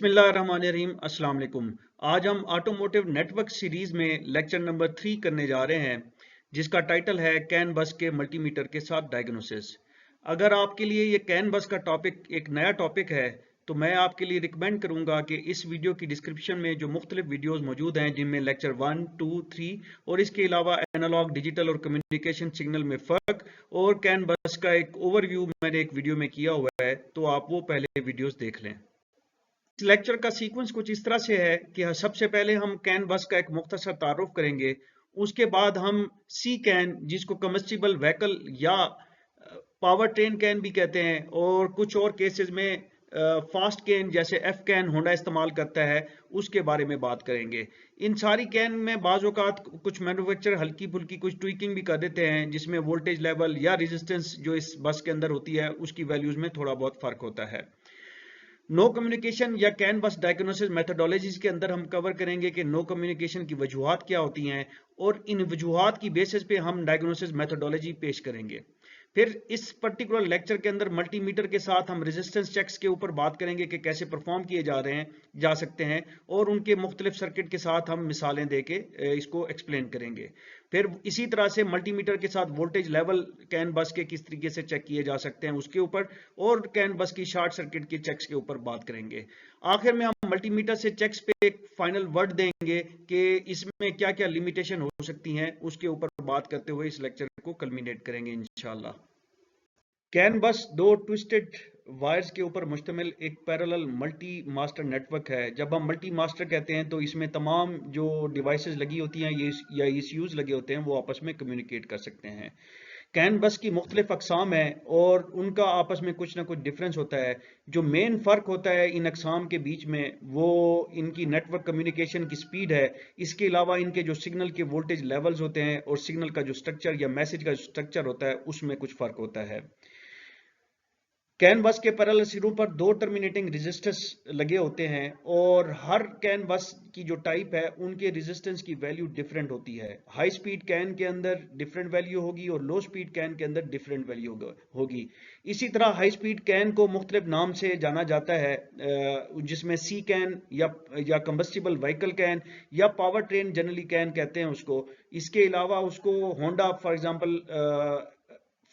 बिस्मिल्लाहिर्रहमानिर्रहीम अस्सलाम वालेकुम। आज हम ऑटोमोटिव नेटवर्क सीरीज में लेक्चर नंबर 3 करने जा रहे हैं, जिसका टाइटल है कैन बस के मल्टीमीटर के साथ डायग्नोसिस। अगर आपके लिए ये कैन बस का टॉपिक एक नया टॉपिक है तो मैं आपके लिए रिकमेंड करूंगा कि इस वीडियो की डिस्क्रिप्शन में जो मुख्तलिफ वीडियोस मौजूद हैं, जिनमें लेक्चर 1, 2, 3 और इसके अलावा एनालॉग डिजिटल और कम्युनिकेशन सिग्नल में फ़र्क और कैन बस का एक ओवरव्यू मैंने एक वीडियो में किया हुआ है, तो आप वो पहले वीडियोस देख लें। इस लेक्चर का सीक्वेंस कुछ इस तरह से है कि सबसे पहले हम कैन बस का एक मुख्तसर तारुफ करेंगे। उसके बाद हम सी कैन, जिसको कम्बस्टिबल व्हीकल या पावर ट्रेन कैन भी कहते हैं, और कुछ और केसेस में फास्ट कैन जैसे एफ कैन होंडा इस्तेमाल करता है, उसके बारे में बात करेंगे। इन सारी कैन में बाज़ औक़ात कुछ मैन्युफैक्चरर हल्की फुल्की कुछ ट्विकिंग भी कर देते हैं, जिसमें वोल्टेज लेवल या रेजिस्टेंस जो इस बस के अंदर होती है उसकी वैल्यूज में थोड़ा बहुत फर्क होता है। नो कम्युनिकेशन या कैन बस डायग्नोसिस मेथोडोलॉजीज के अंदर हम कवर करेंगे कि नो कम्युनिकेशन की वजूहात क्या होती हैं, और इन वजूहात की बेसिस पे हम डायग्नोसिस मेथोडोलॉजी पेश करेंगे। फिर इस पर्टिकुलर लेक्चर के अंदर मल्टीमीटर के साथ हम रेजिस्टेंस चेक्स के ऊपर बात करेंगे कि कैसे परफॉर्म किए जा सकते हैं, और उनके मुख्तलिफ सर्किट के साथ हम मिसालें देके इसको एक्सप्लेन करेंगे। फिर इसी तरह से मल्टीमीटर के साथ वोल्टेज लेवल कैन बस के किस तरीके से चेक किए जा सकते हैं उसके ऊपर, और कैन बस की शॉर्ट सर्किट के चेक्स के ऊपर बात करेंगे। आखिर में हम मल्टीमीटर से चेक्स पे एक फाइनल वर्ड देंगे कि इसमें क्या क्या लिमिटेशन हो सकती हैं, उसके ऊपर बात करते हुए इस लेक्चर को कल्मिनेट करेंगे इंशाल्लाह। कैन बस दो ट्विस्टेड वायर्स के ऊपर मुश्तमिल एक पैरेलल मल्टी मास्टर नेटवर्क है। जब हम मल्टी मास्टर कहते हैं तो इसमें तमाम जो डिवाइसेस लगी होती हैं या ECUs लगे होते हैं, वो आपस में कम्युनिकेट कर सकते हैं। कैन बस की मुख्तलिफ अकसाम है और उनका आपस में कुछ ना कुछ डिफरेंस होता है। जो मेन फ़र्क होता है इन अकसाम के बीच में, वो इनकी नेटवर्क कम्युनिकेशन की स्पीड है। इसके अलावा इनके जो सिग्नल के वोल्टेज लेवल्स होते हैं और सिग्नल का जो स्ट्रक्चर या मैसेज का जो स्ट्रक्चर होता है, उसमें कुछ फ़र्क होता है। कैन बस के पैरेलल सिरों पर दो टर्मिनेटिंग रेजिस्टर्स लगे होते हैं, और हर कैन बस की जो टाइप है उनके रेजिस्टेंस की वैल्यू डिफरेंट होती है। हाई स्पीड कैन के अंदर डिफरेंट वैल्यू होगी और लो स्पीड कैन के अंदर डिफरेंट वैल्यू होगी। इसी तरह हाई स्पीड कैन को मुख्तलिफ नाम से जाना जाता है, जिसमें सी कैन या कंबस्टिबल व्हीकल कैन या पावर ट्रेन जनरली कैन कहते हैं उसको। इसके अलावा उसको Honda for example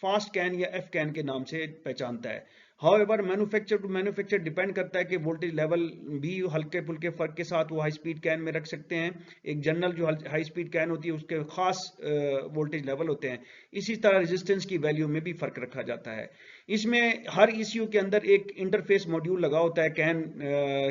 fast CAN या एफ कैन के नाम से पहचानता है। However manufacture to manufacture depend करता है कि वोल्टेज लेवल भी हल्के फुल्के फर्क के साथ वो हाई स्पीड कैन में रख सकते हैं। एक जनरल जो हाई स्पीड कैन होती है उसके खास वोल्टेज लेवल होते हैं। इसी तरह रेजिस्टेंस की वैल्यू में भी फर्क रखा जाता है। इसमें हर ECU के अंदर एक इंटरफेस मॉड्यूल लगा होता है कैन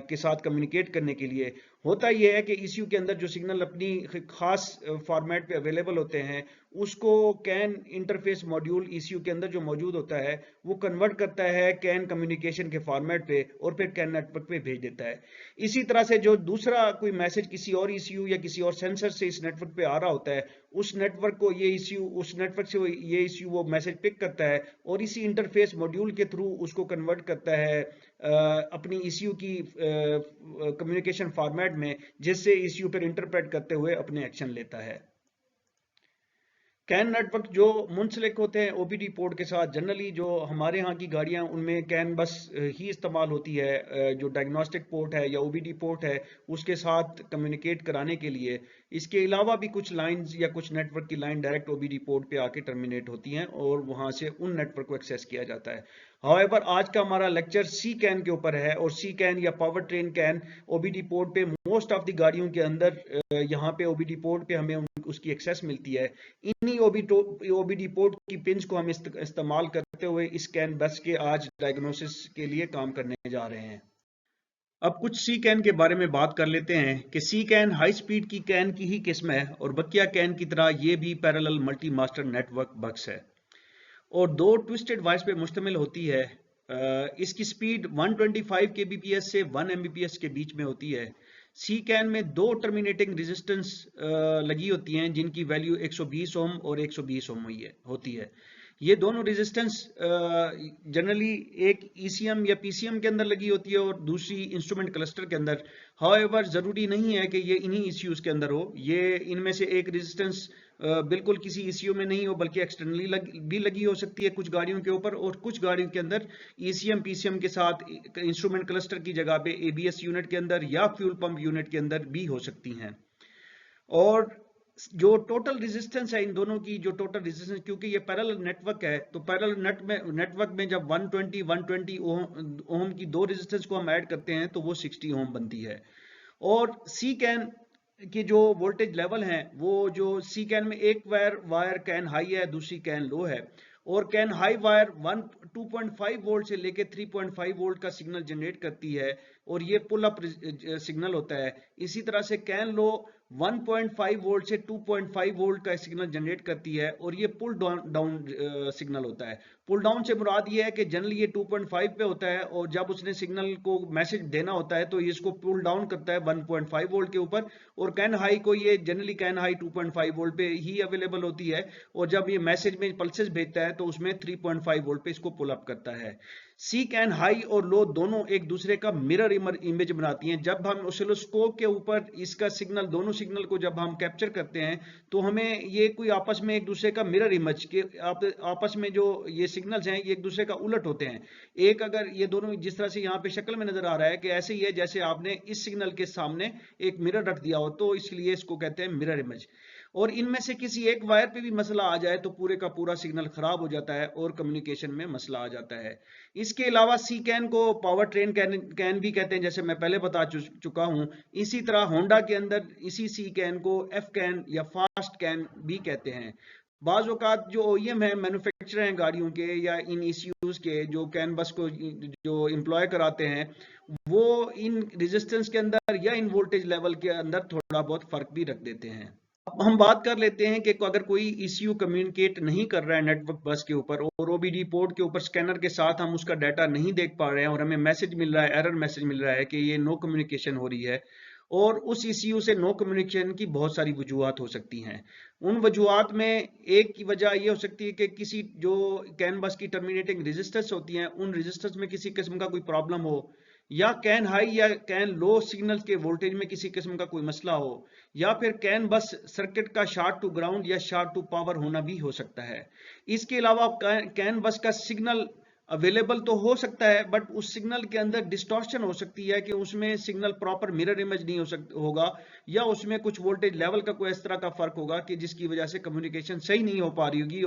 के साथ कम्युनिकेट करने के लिए। होता यह है कि ECU के अंदर जो सिग्नल अपनी खास फॉर्मेट पे अवेलेबल होते हैं, उसको कैन इंटरफेस मॉड्यूल ECU के अंदर जो मौजूद होता है वो कन्वर्ट करता है कैन कम्युनिकेशन के फॉर्मेट पे, और फिर कैन नेटवर्क पे भेज देता है। इसी तरह से जो दूसरा कोई मैसेज किसी और ECU या किसी और सेंसर से इस नेटवर्क पे आ रहा होता है, उस नेटवर्क को ये ECU उस नेटवर्क से ये ECU वो मैसेज पिक करता है और इसी इंटरफेस मॉड्यूल के थ्रू उसको कन्वर्ट करता है अपनी ECU की कम्युनिकेशन फॉर्मेट में, जिससे ECU पर इंटरप्रेट करते हुए अपने एक्शन लेता है। कैन नेटवर्क जो मुंसलिक होते हैं OBD पोर्ट के साथ, जनरली जो हमारे यहाँ की गाड़ियाँ उनमें कैन बस ही इस्तेमाल होती है, जो डायग्नोस्टिक पोर्ट है या OBD पोर्ट है उसके साथ कम्युनिकेट कराने के लिए। इसके अलावा भी कुछ लाइंस या कुछ नेटवर्क की लाइन डायरेक्ट OBD पोर्ट पे आके टर्मिनेट होती हैं और वहाँ से उन नेटवर्क को एक्सेस किया जाता है। हाउएवर आज का हमारा लेक्चर सी कैन के ऊपर है, और सी कैन या power train can OBD port पे मोस्ट ऑफ द गाड़ियों के अंदर यहाँ पे OBD पोर्ट पे हमें उसकी एक्सेस मिलती है। इन्हीं OBD पोर्ट की पिंस को हम इस्तेमाल करते हुए इस कैन बस के आज डायग्नोसिस के लिए काम करने जा रहे हैं। अब कुछ सी कैन के बारे में बात कर लेते हैं कि सी कैन हाई स्पीड की कैन की ही किस्म है, और बकिया कैन की तरह ये भी parallel multi master network bus है और दो ट्विस्टेड वायर्स पे मुश्तमिल होती है। इसकी स्पीड 125 kbps से 1 Mbps के बीच में होती है। सी कैन में दो टर्मिनेटिंग रेजिस्टेंस लगी होती हैं, जिनकी वैल्यू 120 ओम और 120 ओम होती है। ये दोनों रेजिस्टेंस जनरली एक ईसीएम या पीसीएम के अंदर लगी होती है और दूसरी इंस्ट्रूमेंट क्लस्टर के अंदर। हाउएवर जरूरी नहीं है कि ये इन्हीं ईसीयूज के अंदर हो, ये इनमें से एक रेजिस्टेंस बिल्कुल किसी ईसीयू में नहीं हो बल्कि एक्सटर्नली भी लगी हो सकती है कुछ गाड़ियों के ऊपर, और कुछ गाड़ियों के अंदर ईसीएम पीसीएम के साथ इंस्ट्रूमेंट क्लस्टर की जगह पे एबीएस यूनिट के अंदर या फ्यूल पंप यूनिट के अंदर भी हो सकती हैं। और जो टोटल रेजिस्टेंस है इन दोनों की, जो टोटल रेजिस्टेंस, क्योंकि ये पैरेलल नेटवर्क है तो पैरेलल नेटवर्क में जब 120 ओम की दो रेजिस्टेंस को हम ऐड करते हैं तो वो 60 ओम बनती है। और सी कैन के जो वोल्टेज लेवल हैं, वो जो सी कैन में एक वायर कैन हाई है, दूसरी कैन लो है, और कैन हाई वायर 2.5 वोल्ट से लेके 3.5 वोल्ट का सिग्नल जनरेट करती है और ये पुल अप सिग्नल होता है। इसी तरह से कैन लो 1.5 वोल्ट से 2.5 वोल्ट का सिग्नल जनरेट करती है और ये पुल डाउन सिग्नल होता है। पुल डाउन से मुराद ये है कि जनरली ये 2.5 पे होता है और जब उसने सिग्नल को मैसेज देना होता है तो ये इसको पुल डाउन करता है 1.5 वोल्ट के ऊपर, और कैन हाई को ये जनरली कैन हाई 2.5 वोल्ट पे ही अवेलेबल होती है, और जब ये मैसेज में पल्सेस भेजता है तो उसमें 3.5 वोल्ट पे इसको पुल अप करता है। सी कैन हाई और लो दोनों एक दूसरे का मिरर इमेज बनाती हैं। जब हम ऑसिलोस्कोप के ऊपर इसका सिग्नल, दोनों सिग्नल को जब हम कैप्चर करते हैं तो हमें ये कोई आपस में एक दूसरे का मिरर इमेज के आपस में जो ये सिग्नल्स हैं ये एक दूसरे का उलट होते हैं। एक अगर ये दोनों जिस तरह से यहाँ पे शक्ल में नजर आ रहा है कि ऐसे ही है जैसे आपने इस सिग्नल के सामने एक मिरर रख दिया हो, तो इसलिए इसको कहते हैं मिरर इमेज। और इनमें से किसी एक वायर पे भी मसला आ जाए तो पूरे का पूरा सिग्नल खराब हो जाता है और कम्युनिकेशन में मसला आ जाता है। इसके अलावा सी कैन को पावर ट्रेन कैन भी कहते हैं, जैसे मैं पहले बता चुका हूं। इसी तरह होंडा के अंदर इसी सी कैन को एफ कैन या फास्ट कैन भी कहते हैं। बाज औकात जो ओईएम है, मैन्युफैक्चरर हैं गाड़ियों के या इन ईसीयूज के, जो कैन बस को जो एम्प्लॉय कराते हैं, वो इन रेजिस्टेंस के अंदर या इन वोल्टेज लेवल के अंदर थोड़ा बहुत फर्क भी रख देते हैं। अब हम बात कर लेते हैं कि अगर कोई ईसीयू कम्युनिकेट नहीं कर रहा है नेटवर्क बस के ऊपर और ओबीडी पोर्ट के ऊपर स्कैनर के साथ हम उसका डाटा नहीं देख पा रहे हैं और हमें मैसेज मिल रहा है, एरर मैसेज मिल रहा है कि ये नो कम्युनिकेशन हो रही है, और उस ईसीयू से नो कम्युनिकेशन की बहुत सारी वजूहत हो सकती हैं। उन वजूहत में एक की वजह ये हो सकती है कि किसी जो कैन बस की टर्मिनेटिंग रजिस्टर्स होती हैं उन रजिस्टर्स में किसी किस्म का कोई प्रॉब्लम हो, या कैन हाई या कैन लो सिग्नल के वोल्टेज में किसी किस्म का कोई मसला हो, या फिर कैन बस सर्किट का शॉर्ट टू ग्राउंड या शॉर्ट टू पावर होना भी हो सकता है। इसके अलावा कैन बस का सिग्नल अवेलेबल तो हो सकता है बट उस सिग्नल के अंदर डिस्टॉर्शन हो सकती है कि उसमें सिग्नल प्रॉपर मिरर इमेज नहीं होगा, या उसमें कुछ वोल्टेज लेवल का कोई इस तरह का फर्क होगा कि जिसकी वजह से कम्युनिकेशन सही नहीं हो पा रही होगी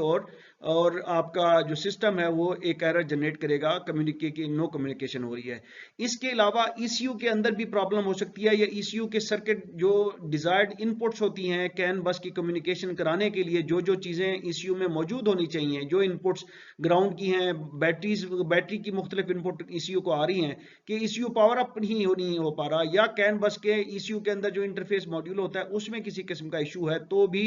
और आपका जो सिस्टम है वो एक एरर जनरेट करेगा नो कम्युनिकेशन हो रही है। इसके अलावा ईसीयू के अंदर भी प्रॉब्लम हो सकती है, या ईसीयू के सर्किट जो डिजायर्ड इनपुट्स होती हैं कैन बस की कम्युनिकेशन कराने के लिए, जो जो चीजें ईसीयू में मौजूद होनी चाहिए, जो इनपुट्स ग्राउंड की हैं, बैटरी की मुख्तलिफ इनपुट ईसीयू को आ रही हैं, कि ईसीयू पावर अप नहीं हो पा रहा, या कैन बस के ईसीयू के अंदर जो इंटरफेस मॉड्यूल होता है उसमें किसी किस्म का इशू है, तो भी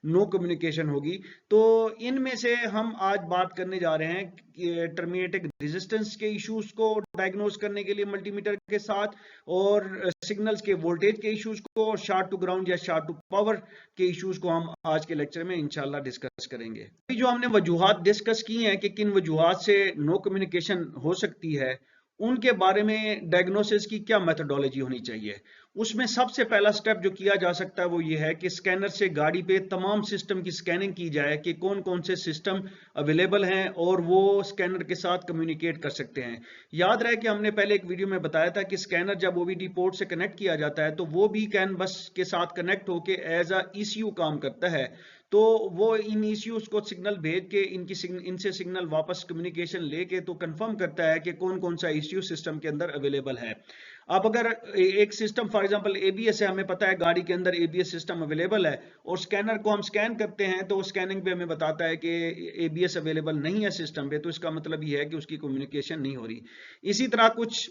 नो कम्युनिकेशन होगी। तो इनमें से हम आज बात करने जा रहे हैं टर्मिनेटिंग रेजिस्टेंस के इश्यूज को डायग्नोज करने के लिए मल्टीमीटर के साथ, और सिग्नल्स के वोल्टेज के इश्यूज को, और शॉर्ट टू ग्राउंड या शॉर्ट टू पावर के इश्यूज को हम आज के लेक्चर में इंशाल्लाह डिस्कस करेंगे। जो हमने वजूहात डिस्कस की हैं कि किन वजूहात से नो कम्युनिकेशन हो सकती है, उनके बारे में डायग्नोसिस की क्या मेथोडोलॉजी होनी चाहिए। उसमें सबसे पहला स्टेप जो किया जा सकता है वो ये है कि स्कैनर से गाड़ी पे तमाम सिस्टम की स्कैनिंग की जाए कि कौन कौन से सिस्टम अवेलेबल हैं और वो स्कैनर के साथ कम्युनिकेट कर सकते हैं। याद रहे कि हमने पहले एक वीडियो में बताया था कि स्कैनर जब ओबीडी पोर्ट से कनेक्ट किया जाता है तो वो भी कैन बस के साथ कनेक्ट होके एज अ ईसीयू काम करता है, तो वो इन ईसीयूज को सिग्नल भेज के इनसे सिग्नल वापस कम्युनिकेशन लेके तो कंफर्म करता है कि कौन कौन सा ईसीयू सिस्टम के अंदर अवेलेबल है। अब अगर एक सिस्टम फॉर एग्जांपल एबीएस है, हमें पता है गाड़ी के अंदर एबीएस सिस्टम अवेलेबल है, और स्कैनर को हम स्कैन करते हैं तो स्कैनिंग पे हमें बताता है कि एबीएस अवेलेबल नहीं है सिस्टम पे, तो इसका मतलब ये है कि उसकी कम्युनिकेशन नहीं हो रही। इसी तरह कुछ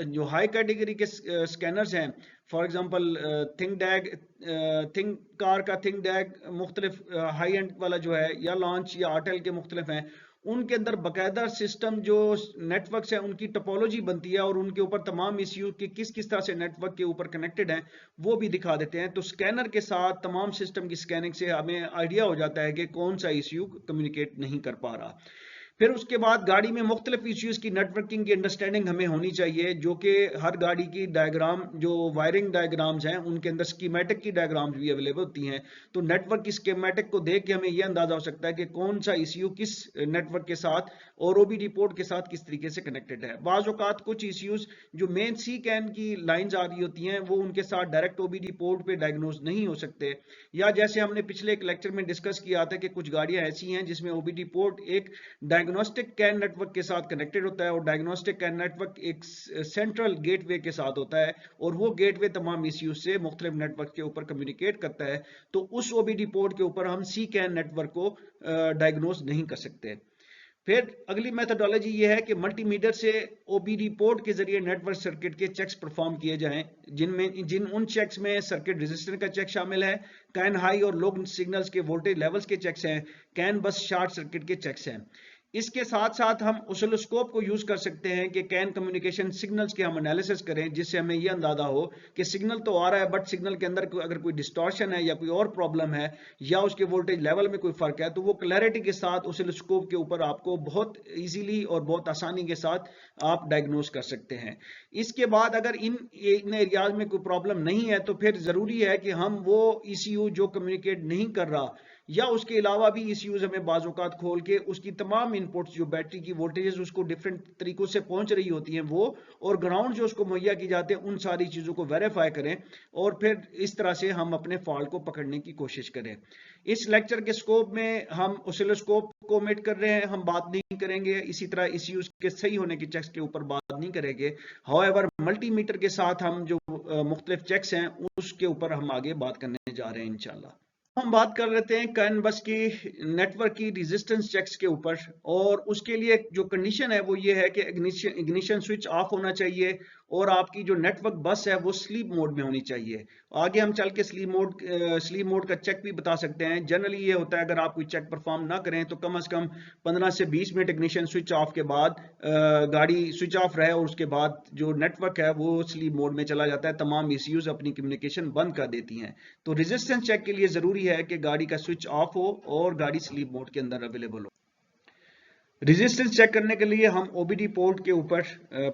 जो हाई कैटेगरी के स्कैनर्स हैं, फॉर एग्जांपल थिंक कार का थिंक डैग मुख्तलिफ हाई एंड वाला जो है, या लॉन्च या आर्टेल के मुख्तलिफ हैं, उनके अंदर बाकायदा सिस्टम जो नेटवर्क्स है उनकी टोपोलॉजी बनती है और उनके ऊपर तमाम इश्यू के किस किस तरह से नेटवर्क के ऊपर कनेक्टेड हैं वो भी दिखा देते हैं। तो स्कैनर के साथ तमाम सिस्टम की स्कैनिंग से हमें आइडिया हो जाता है कि कौन सा इश्यू कम्युनिकेट नहीं कर पा रहा। फिर उसके बाद गाड़ी में मुख्तलिफ इश्यूज की नेटवर्किंग की अंडरस्टैंडिंग हमें होनी चाहिए, जो कि हर गाड़ी की डायग्राम जो वायरिंग डायग्राम्स हैं उनके अंदर स्कीमेटिक की डायग्राम्स भी अवेलेबल होती हैं। तो नेटवर्क की स्कीमेटिक को देख के हमें यह अंदाजा हो सकता है कि कौन सा इश्यू किस नेटवर्क के साथ और ओबीडी पोर्ट के साथ किस तरीके से कनेक्टेड है। बाज़ औक़ात कुछ इश्यूज जो मेन सी कैन की लाइन्स आ रही होती हैं वो उनके साथ डायरेक्ट ओबीडी पोर्ट पे डायग्नोज नहीं हो सकते, या जैसे हमने पिछले एक लेक्चर में डिस्कस किया था कि कुछ गाड़ियां ऐसी हैं जिसमें ओबीडी पोर्ट एक डायग्नोस्टिक कैन नेटवर्क के साथ कनेक्टेड होता है और डायग्नोस्टिक कैन नेटवर्क एक सेंट्रल गेटवे के साथ होता है और वो गेटवे तमाम इश्यूज से मुख्तलिफ नेटवर्क के ऊपर कम्युनिकेट करता है। तो उस ओबीडी पोर्ट के ऊपर हम सी कैन नेटवर्क को डायग्नोज नहीं कर सकते। फिर अगली मेथोडोलॉजी ये है कि मल्टीमीटर से ओबीडी पोर्ट के जरिए नेटवर्क सर्किट के चेक्स परफॉर्म किए जाएं, जिन उन चेक्स में सर्किट रेजिस्टेंस का चेक शामिल है, कैन हाई और लो सिग्नल्स के वोल्टेज लेवल्स के चेक्स हैं, कैन बस शॉर्ट सर्किट के चेक्स हैं। इसके साथ साथ हम ओसिलोस्कोप को यूज कर सकते हैं कि कैन कम्युनिकेशन सिग्नल्स के हम एनालिसिस करें, जिससे हमें यह अंदाजा हो कि सिग्नल तो आ रहा है बट सिग्नल के अंदर अगर कोई डिस्टॉर्शन है या कोई और प्रॉब्लम है या उसके वोल्टेज लेवल में कोई फर्क है तो वो क्लैरिटी के साथ ओसिलोस्कोप के ऊपर आपको बहुत इजीली और बहुत आसानी के साथ आप डायग्नोज कर सकते हैं। इसके बाद अगर इन एरियाज में कोई प्रॉब्लम नहीं है तो फिर जरूरी है कि हम वो ECU जो कम्युनिकेट नहीं कर रहा या उसके अलावा भी इश्यूज हमें बाज़ औक़ात खोल के उसकी तमाम इनपुट्स जो बैटरी की वोल्टेजेस उसको डिफरेंट तरीकों से पहुंच रही होती हैं वो और ग्राउंड जो उसको मुहैया की जाते हैं उन सारी चीज़ों को वेरीफाई करें और फिर इस तरह से हम अपने फॉल्ट को पकड़ने की कोशिश करें। इस लेक्चर के स्कोप में हम ओसिलोस्कोप को ओमिट कर रहे हैं, हम बात नहीं करेंगे, इसी तरह इश्यूज के सही होने की चेक्स के ऊपर बात नहीं करेंगे। हाउएवर मल्टीमीटर के साथ हम जो मुख्तलिफ चेक्स हैं उसके ऊपर हम आगे बात करने जा रहे हैं इंशाल्लाह। हम बात कर लेते हैं कैन बस की नेटवर्क की रेजिस्टेंस चेक्स के ऊपर, और उसके लिए जो कंडीशन है वो ये है कि इग्निशन स्विच ऑफ होना चाहिए और आपकी जो नेटवर्क बस है वो स्लीप मोड में होनी चाहिए। आगे हम चल के स्लीप मोड का चेक भी बता सकते हैं। जनरली ये होता है अगर आप कोई चेक परफॉर्म ना करें तो कम से कम 15 से 20 मिनट इग्निशन स्विच ऑफ के बाद गाड़ी स्विच ऑफ रहे और उसके बाद जो नेटवर्क है वो स्लीप मोड में चला जाता है, तमाम ECUs अपनी कम्युनिकेशन बंद कर देती हैं। तो रेजिस्टेंस चेक के लिए जरूरी है कि गाड़ी का स्विच ऑफ हो और गाड़ी स्लीप मोड के अंदर अवेलेबल हो। रेजिस्टेंस चेक करने के लिए हम ओबीडी पोर्ट के ऊपर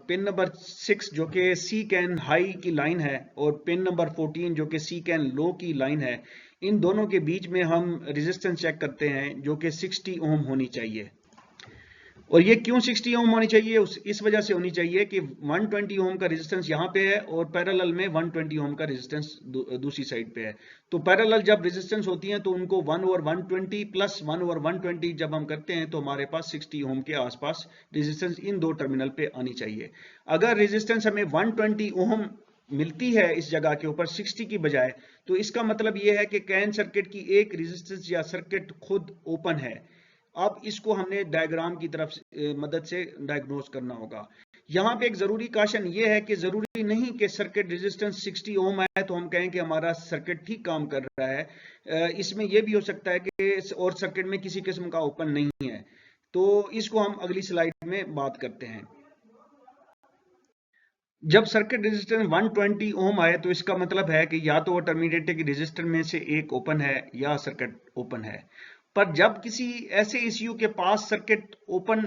पिन नंबर 6 जो कि सी कैन हाई की लाइन है और पिन नंबर 14 जो कि सी कैन लो की लाइन है, इन दोनों के बीच में हम रेजिस्टेंस चेक करते हैं जो कि 60 ओम होनी चाहिए। और ये क्यों 60 ओम होनी चाहिए? इस वजह से होनी चाहिए कि 120 ओम का रेजिस्टेंस यहाँ पे है और पैरेलल में 120 ओम का रेजिस्टेंस दूसरी साइड पे है। तो पैरेलल जब रेजिस्टेंस होती हैं तो उनको 1/120 प्लस 1/120 जब हम करते हैं तो हमारे पास 60 ओम के आसपास रेजिस्टेंस इन दो टर्मिनल पे आनी चाहिए। अगर रेजिस्टेंस हमें 120 ओम मिलती है इस जगह के ऊपर 60 की बजाय, तो इसका मतलब ये है कि कैन सर्किट की एक रेजिस्टेंस या सर्किट खुद ओपन है। अब इसको हमने डायग्राम की तरफ मदद से डायग्नोज करना होगा। यहाँ पे एक जरूरी काशन ये है कि जरूरी नहीं कि सर्किट रेजिस्टेंस 60 ओम है तो हम कहें कि हमारा सर्किट ठीक काम कर रहा है। इसमें यह भी हो सकता है कि और सर्किट में किसी किस्म का ओपन नहीं है। तो इसको हम अगली स्लाइड में बात करते हैं। जब सर्किट रेजिस्टेंस 120 ओम आए तो इसका मतलब है कि या तो वो टर्मिनेटिंग रेजिस्टर में से एक ओपन है या सर्किट ओपन है। पर जब किसी ऐसे ECU के पास सर्किट ओपन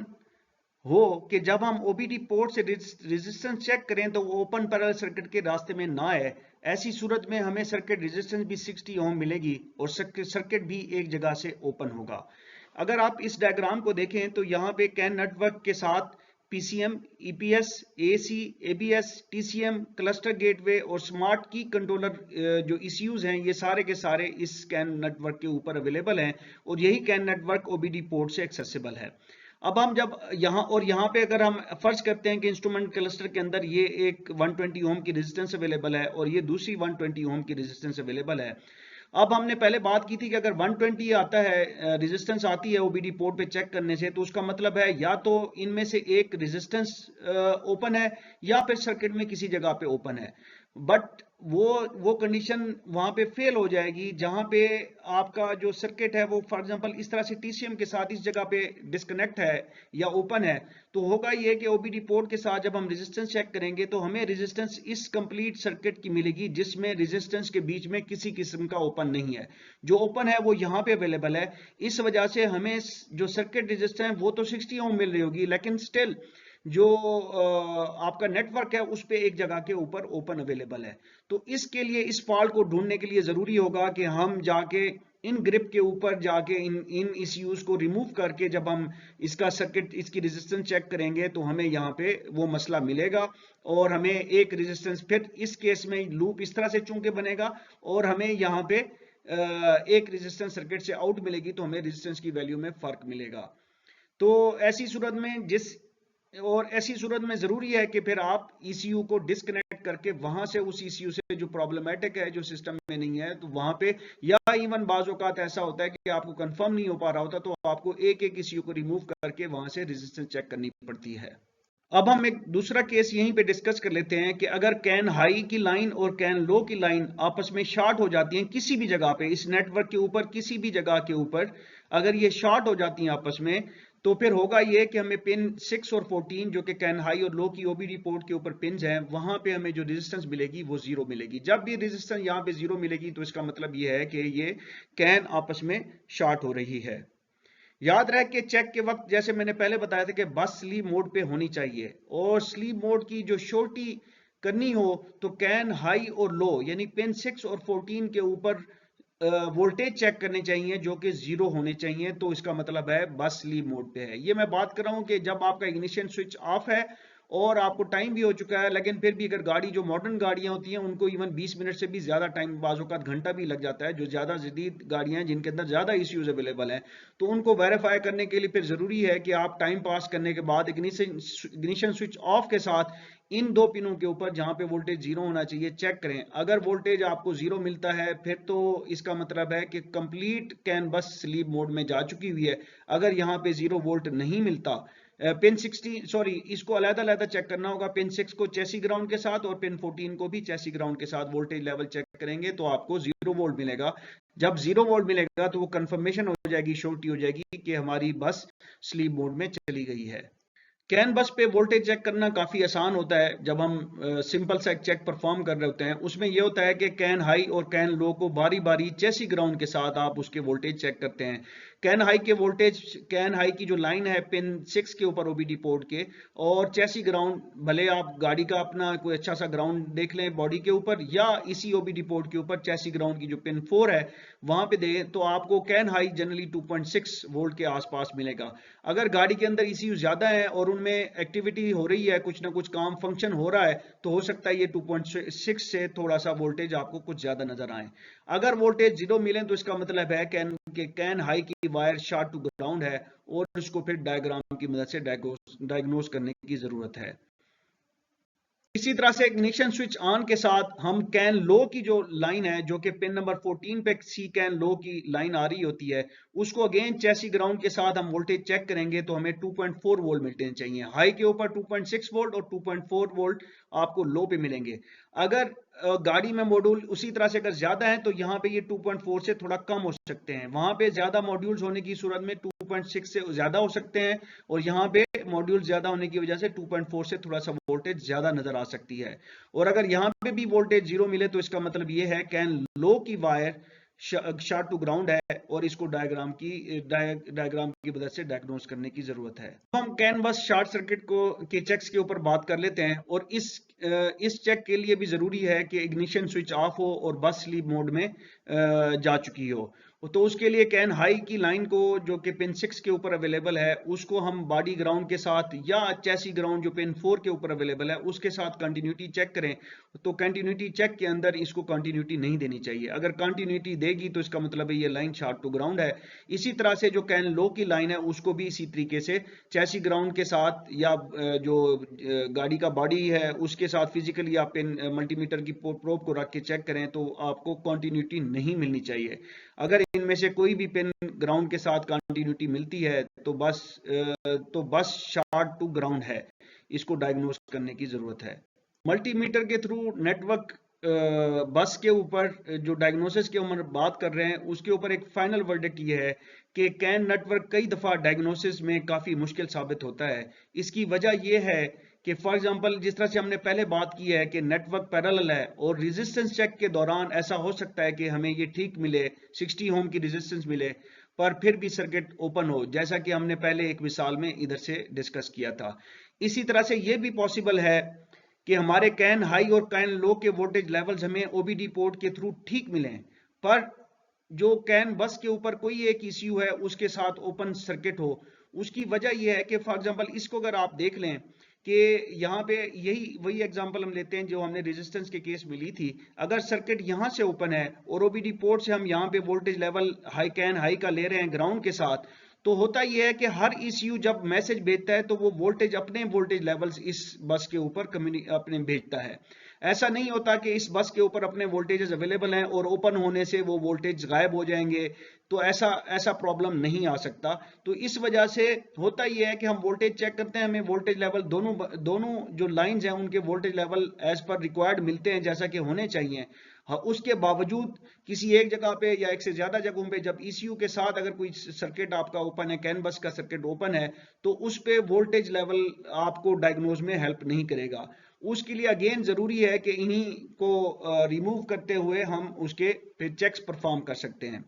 हो कि जब हम ओबीडी पोर्ट से रेजिस्टेंस चेक करें तो वो ओपन पैरेलल सर्किट के रास्ते में ना आए, ऐसी सूरत में हमें सर्किट रेजिस्टेंस भी 60 ओम मिलेगी और सर्किट भी एक जगह से ओपन होगा। अगर आप इस डायग्राम को देखें तो यहाँ पे कैन नेटवर्क के साथ PCM, EPS, AC, ABS, TCM, cluster gateway और स्मार्ट की कंट्रोलर जो ECUs हैं ये सारे के सारे इस कैन नेटवर्क के ऊपर अवेलेबल हैं और यही कैन नेटवर्क ओबीडी पोर्ट से एक्सेसिबल है। अब हम जब यहाँ पे अगर हम फर्ज करते हैं कि इंस्ट्रूमेंट क्लस्टर के अंदर ये एक 120 ओम की रेजिस्टेंस अवेलेबल है और ये दूसरी 120 ओम की रेजिस्टेंस अवेलेबल है, अब हमने पहले बात की थी कि अगर 120 आता है, रेजिस्टेंस आती है ओबीडी पोर्ट पे चेक करने से, तो उसका मतलब है या तो इनमें से एक रेजिस्टेंस ओपन है या फिर सर्किट में किसी जगह पे ओपन है। बट वो कंडीशन वहां पे फेल हो जाएगी जहां पे आपका जो सर्किट है वो फॉर एग्जांपल इस तरह से टीसीएम के साथ इस जगह पे डिस्कनेक्ट है या ओपन है। तो होगा ये कि ओबीडी पोर्ट के साथ जब हम रेजिस्टेंस चेक करेंगे तो हमें रेजिस्टेंस इस कंप्लीट सर्किट की मिलेगी जिसमें रेजिस्टेंस के बीच में किसी किस्म का ओपन नहीं है। जो ओपन है वो यहाँ पे अवेलेबल है। इस वजह से हमें जो सर्किट रेजिस्टेंस है वो तो 60 ओम मिल रही होगी, लेकिन स्टिल जो आपका नेटवर्क है उस पे एक जगह के ऊपर ओपन अवेलेबल है। तो इसके लिए इस फॉल्ट को ढूंढने के लिए जरूरी होगा कि हम जाके इन ग्रिप के ऊपर जाके इन इश्यूज को रिमूव करके जब हम इसका सर्किट इसकी रेजिस्टेंस चेक करेंगे तो हमें यहाँ पे वो मसला मिलेगा और हमें एक रेजिस्टेंस फिर इस केस में लूप इस तरह से चूंकि बनेगा और हमें यहाँ पे एक रेजिस्टेंस सर्किट से आउट मिलेगी तो हमें रेजिस्टेंस की वैल्यू में फर्क मिलेगा। तो ऐसी सूरत में जरूरी है कि फिर आप ईसीयू को डिस्कनेक्ट करके वहां से उस ईसीयू से जो प्रॉब्लमेटिक है जो सिस्टम में नहीं है तो वहां पे, या इवन बाज औकात ऐसा होता है कि आपको कंफर्म नहीं हो पा रहा होता तो आपको एक एक ईसीयू को रिमूव करके वहां से रेजिस्टेंस चेक करनी पड़ती है। अब हम एक दूसरा केस यहीं पे डिस्कस कर लेते हैं कि अगर कैन हाई की लाइन और कैन लो की लाइन आपस में शॉर्ट हो जाती हैं किसी भी जगह पे, इस नेटवर्क के ऊपर किसी भी जगह के ऊपर अगर ये शॉर्ट हो जाती हैं आपस में, तो फिर होगा ये कि हमें पिन 6 और 14 जो कि कैन हाई और लो की ओबीडी पोर्ट के ऊपर पिन हैं, वहां पे हमें जो रेजिस्टेंस मिलेगी वो जीरो मिलेगी। जब भी रेजिस्टेंस यहाँ पे जीरो मिलेगी तो इसका मतलब ये है कि ये कैन आपस में शॉर्ट हो रही है। याद रहे कि चेक के वक्त जैसे मैंने पहले बताया था कि बस स्लीप मोड पे होनी चाहिए और स्लीप मोड की जो श्योरिटी करनी हो तो कैन हाई और लो यानी पिन 6 और 14 के ऊपर वोल्टेज चेक करने चाहिए जो कि जीरो होने चाहिए, तो इसका मतलब है बस स्लीप मोड पे है। ये मैं बात कर रहा हूं कि जब आपका इग्निशन स्विच ऑफ है और आपको टाइम भी हो चुका है, लेकिन फिर भी अगर गाड़ी जो मॉडर्न गाड़ियां होती हैं उनको इवन 20 मिनट से भी ज्यादा टाइम, बाजू का घंटा भी लग जाता है, जो ज्यादा जदीद गाड़ियां हैं जिनके अंदर ज्यादा इश्यूज अवेलेबल हैं, तो उनको वेरीफाई करने के लिए फिर जरूरी है कि आप टाइम पास करने के बाद इग्निशन स्विच ऑफ के साथ इन दो पिनों के ऊपर जहां पे वोल्टेज जीरो होना चाहिए चेक करें। अगर वोल्टेज आपको जीरो मिलता है फिर तो इसका मतलब है कि कंप्लीट कैन बस स्लीप मोड में जा चुकी हुई है। अगर यहाँ पे जीरो वोल्ट नहीं मिलता, पिन 16 सॉरी इसको अलग-अलग चेक करना होगा, पिन 6 को चेसी ग्राउंड के साथ और पिन 14 को भी चेसी ग्राउंड के साथ वोल्टेज लेवल चेक करेंगे तो आपको जीरो वोल्ट मिलेगा। जब जीरो वोल्ट मिलेगा तो वो कंफर्मेशन हो जाएगी, श्योरिटी हो जाएगी कि हमारी बस स्लीप मोड में चली गई है। कैन बस पे वोल्टेज चेक करना काफी आसान होता है। जब हम सिंपल सा चेक परफॉर्म कर रहे होते हैं उसमें यह होता है कि कैन हाई और कैन लो को बारी बारी चेसी ग्राउंड के साथ आप उसके वोल्टेज चेक करते हैं। कैन हाई के वोल्टेज, कैन हाई की जो लाइन है पिन 6 के ऊपर ओबीडी पोर्ट के, और चेसी ग्राउंड भले आप गाड़ी का अपना कोई अच्छा सा ग्राउंड देख लें बॉडी के ऊपर या इसी ओबीडी पोर्ट के ऊपर चेसी ग्राउंड की जो पिन 4 है वहां पे दें तो आपको कैन हाई जनरली 2.6 वोल्ट के आसपास मिलेगा। अगर गाड़ी के अंदर ईसीयू ज्यादा है और उनमें एक्टिविटी हो रही है, कुछ ना कुछ काम फंक्शन हो रहा है, तो हो सकता है ये 2.6 से थोड़ा सा वोल्टेज आपको कुछ ज्यादा नजर आए। अगर वोल्टेज जीरो मिले तो इसका मतलब है कैन हाई की वायर शॉर्ट टू ग्राउंड है और उसको फिर डायग्राम की मदद से डायग्नोस करने की जरूरत है। इसी तरह से इग्निशन स्विच ऑन के साथ हम कैन लो की जो लाइन है जो कि पिन नंबर 14 पे सी कैन लो की लाइन आ रही होती है उसको अगेन चेसी ग्राउंड के साथ हम वोल्टेज चेक करेंगे तो हमें 2.4 वोल्ट मिलने चाहिए। हाई के ऊपर 2.6 वोल्ट और 2.4 वोल्ट आपको लो पे मिलेंगे। अगर गाड़ी में मॉड्यूल उसी तरह से अगर ज्यादा है तो यहाँ पे ये 2.4 से थोड़ा कम हो सकते हैं, वहां पे ज्यादा मॉड्यूल्स होने की सूरत में 2.6 से ज्यादा हो सकते हैं और यहाँ पे मॉड्यूल ज्यादा होने की वजह से 2.4 से थोड़ा सा वोल्टेज ज्यादा नजर आ सकती है। और अगर यहाँ पे भी वोल्टेज जीरो मिले तो इसका मतलब ये है कैन लो की वायर शॉर्ट टू ग्राउंड है और इसको डायग्राम की मदद से डायग्नोस करने की जरूरत है। तो हम कैन बस शॉर्ट सर्किट को के चेक्स के ऊपर बात कर लेते हैं और इस चेक के लिए भी जरूरी है कि इग्निशन स्विच ऑफ हो और बस स्लीप मोड में जा चुकी हो। तो उसके लिए कैन हाई की लाइन को जो कि पिन 6 के ऊपर अवेलेबल है उसको हम बॉडी ग्राउंड के साथ या चैसी ग्राउंड जो पिन 4 के ऊपर अवेलेबल है उसके साथ कंटिन्यूटी चेक करें। तो कंटिन्यूटी चेक के अंदर इसको कंटिन्यूटी नहीं देनी चाहिए। अगर कंटिन्यूटी देगी तो इसका मतलब है ये लाइन शॉर्ट टू ग्राउंड है। इसी तरह से जो कैन लो की लाइन है उसको भी इसी तरीके से चैसी ग्राउंड के साथ या जो गाड़ी का बॉडी है उसके साथ फिजिकली आप पिन मल्टीमीटर की प्रोब को रख के चेक करें तो आपको कंटिन्यूटी नहीं मिलनी चाहिए। अगर इनमें से कोई भी पिन ग्राउंड के साथ कंटिन्यूटी मिलती है तो बस शॉर्ट टू ग्राउंड है, इसको डायग्नोस करने की जरूरत है। मल्टीमीटर के थ्रू नेटवर्क बस के ऊपर जो डायग्नोसिस के ऊपर बात कर रहे हैं उसके ऊपर एक फाइनल वर्डिक्ट ये है कि कैन नेटवर्क कई दफा डायग्नोसिस में काफी मुश्किल साबित होता है। इसकी वजह यह है कि फॉर एग्जांपल जिस तरह से हमने पहले बात की है कि नेटवर्क पैरेलल है और रेजिस्टेंस चेक के दौरान ऐसा हो सकता है कि हमें ये ठीक मिले 60 ओम की रेजिस्टेंस मिले पर फिर भी सर्किट ओपन हो, जैसा कि हमने पहले एक मिसाल में इधर से डिस्कस किया था। इसी तरह से ये भी पॉसिबल है कि हमारे कैन हाई और कैन लो के वोल्टेज लेवल्स हमें ओबीडी पोर्ट के थ्रू ठीक मिलें पर जो कैन बस के ऊपर कोई एक ईसीयू है उसके साथ ओपन सर्किट हो। उसकी वजह यह है कि फॉर एग्जांपल इसको अगर आप देख लें कि यहाँ पे यही वही एग्जांपल हम लेते हैं जो हमने रेजिस्टेंस के केस में ली थी। अगर सर्किट यहाँ से ओपन है और ओबीडी पोर्ट से हम यहाँ पे voltage level high can high का ले रहे हैं ग्राउंड के साथ, तो होता यह है कि हर ईसीयू जब मैसेज भेजता है तो वो वोल्टेज अपने वोल्टेज लेवल्स इस बस के ऊपर अपने भेजता है। ऐसा नहीं होता कि इस बस के ऊपर अपने वोल्टेजेस अवेलेबल हैं और ओपन होने से वो वोल्टेज गायब हो जाएंगे, तो ऐसा प्रॉब्लम नहीं आ सकता। तो इस वजह से होता यह है कि हम वोल्टेज चेक करते हैं, हमें वोल्टेज लेवल दोनों जो लाइंस हैं उनके voltage level as per required मिलते हैं जैसा कि होने चाहिए। हाँ, उसके बावजूद किसी एक जगह पे या एक से ज्यादा जगहों पे जब ईसीयू के साथ अगर कोई सर्किट आपका ओपन है, कैन बस का सर्किट ओपन है, तो उस पे वोल्टेज लेवल आपको डायग्नोज में हेल्प नहीं करेगा। उसके लिए अगेन जरूरी है कि इन्हीं को रिमूव करते हुए हम उसके फिर चेक्स परफॉर्म कर सकते हैं।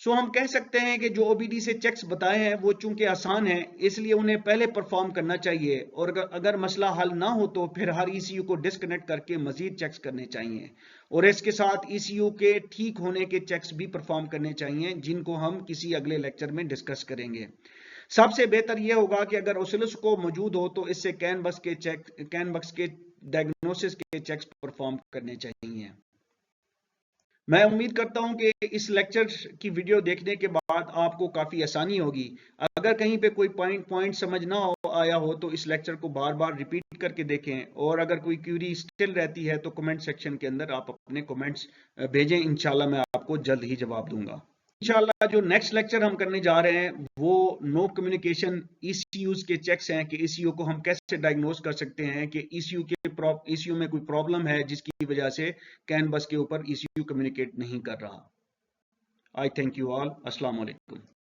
सो हम कह सकते हैं कि जो ओबीडी से चेक्स बताए हैं वो चूंकि आसान है इसलिए उन्हें पहले परफॉर्म करना चाहिए और अगर मसला हल ना हो तो फिर हर ईसीयू को डिस्कनेक्ट करके मजीद चेक्स करने चाहिए और इसके साथ ईसीयू के ठीक होने के चेक्स भी परफॉर्म करने चाहिए जिनको हम किसी अगले लेक्चर में डिस्कस करेंगे। सबसे बेहतर यह होगा कि अगर ओसिलोस्कोप मौजूद हो तो इससे कैन बस के डायग्नोसिस के चेक्स परफॉर्म करने चाहिए। मैं उम्मीद करता हूं कि इस लेक्चर की वीडियो देखने के बाद आपको काफी आसानी होगी। अगर कहीं पे कोई पॉइंट समझ ना आया हो तो इस लेक्चर को बार बार रिपीट करके देखें और अगर कोई क्यूरी स्टिल रहती है तो कमेंट सेक्शन के अंदर आप अपने कमेंट्स भेजें, इंशाल्लाह मैं आपको जल्द ही जवाब दूंगा। इंशाल्लाह जो नेक्स्ट लेक्चर हम करने जा रहे हैं वो नो कम्युनिकेशन ईसीयूज के चेक्स हैं कि ईसीयू को हम कैसे डायग्नोस कर सकते हैं कि ईसीयू में कोई प्रॉब्लम है जिसकी वजह से कैन बस के ऊपर ईसीयू कम्युनिकेट नहीं कर रहा। आई थैंक यू ऑल। अस्सलाम वालेकुम।